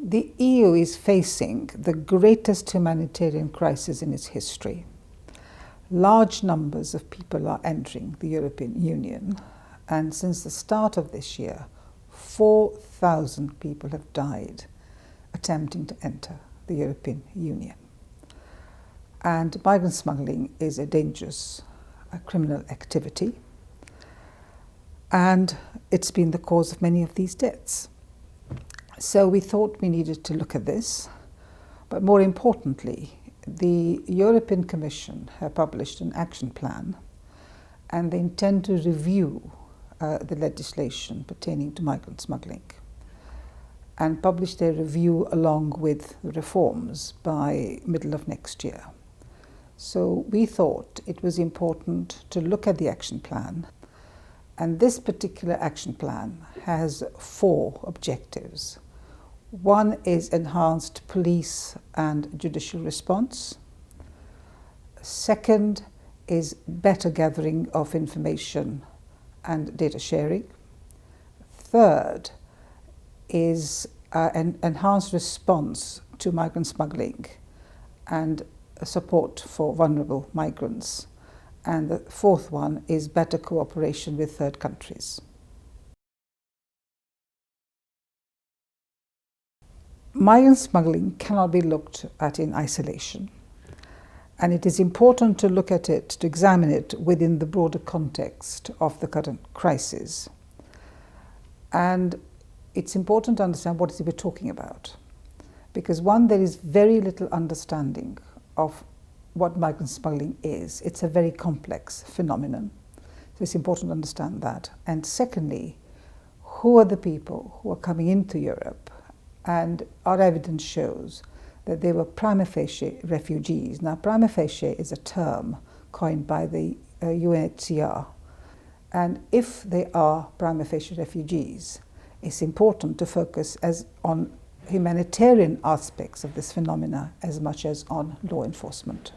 The EU is facing the greatest humanitarian crisis in its history. Large numbers of people are entering the European Union, and since the start of this year, 4,000 people have died attempting to enter the European Union. And migrant smuggling is a dangerous criminal activity, and it's been the cause of many of these deaths. So we thought we needed to look at this, but more importantly, the European Commission have published an action plan, and they intend to review the legislation pertaining to migrant smuggling and publish their review along with reforms by middle of next year. So we thought it was important to look at the action plan, and this particular action plan has 4 objectives. One is enhanced police and judicial response. Second is better gathering of information and data sharing. Third is an enhanced response to migrant smuggling and support for vulnerable migrants. And the 4th one is better cooperation with third countries. Migrant smuggling cannot be looked at in isolation, and it is important to look at it, to examine it within the broader context of the current crisis. And it's important to understand what it is we're talking about, because one, there is very little understanding of what migrant smuggling is. It's a very complex phenomenon, so it's important to understand that. And secondly, who are the people who are coming into Europe? And our evidence shows that they were prima facie refugees. Now, prima facie is a term coined by the UNHCR. And if they are prima facie refugees, it's important to focus on humanitarian aspects of this phenomena as much as on law enforcement.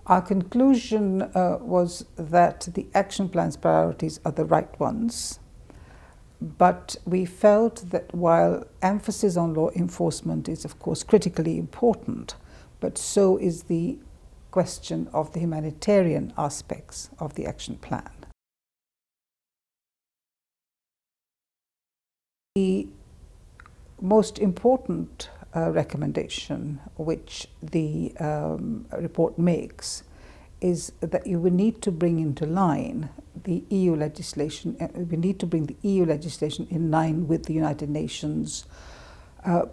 Our conclusion was that the action plan's priorities are the right ones, but we felt that while emphasis on law enforcement is of course critically important, but so is the question of the humanitarian aspects of the action plan. The most important recommendation which the report makes is that you will need to bring into line the EU legislation. We need to bring the EU legislation in line with the United Nations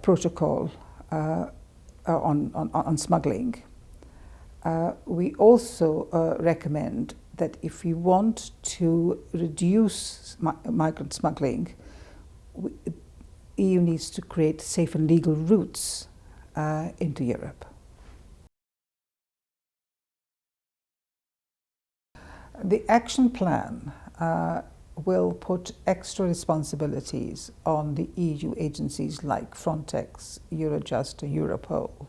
protocol on smuggling. We also recommend that if we want to reduce migrant smuggling, the EU needs to create safe and legal routes into Europe. The action plan will put extra responsibilities on the EU agencies like Frontex, Eurojust, or Europol.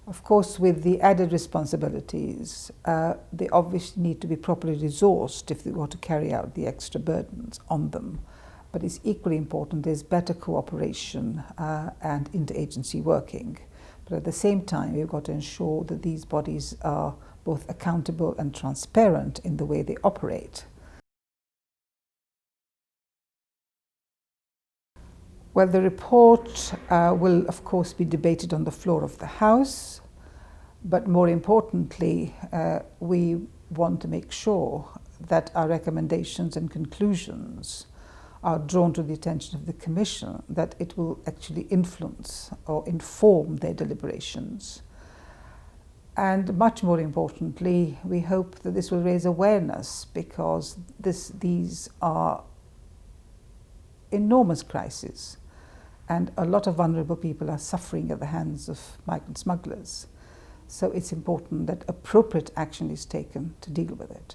Of course, with the added responsibilities, they obviously need to be properly resourced if they want to carry out the extra burdens on them. But it's equally important there's better cooperation and interagency working. But at the same time, we've got to ensure that these bodies are both accountable and transparent in the way they operate. Well, the report will of course be debated on the floor of the House, but more importantly, we want to make sure that our recommendations and conclusions are drawn to the attention of the Commission, that it will actually influence or inform their deliberations. And much more importantly, we hope that this will raise awareness, because these are enormous crises, and a lot of vulnerable people are suffering at the hands of migrant smugglers. So it's important that appropriate action is taken to deal with it.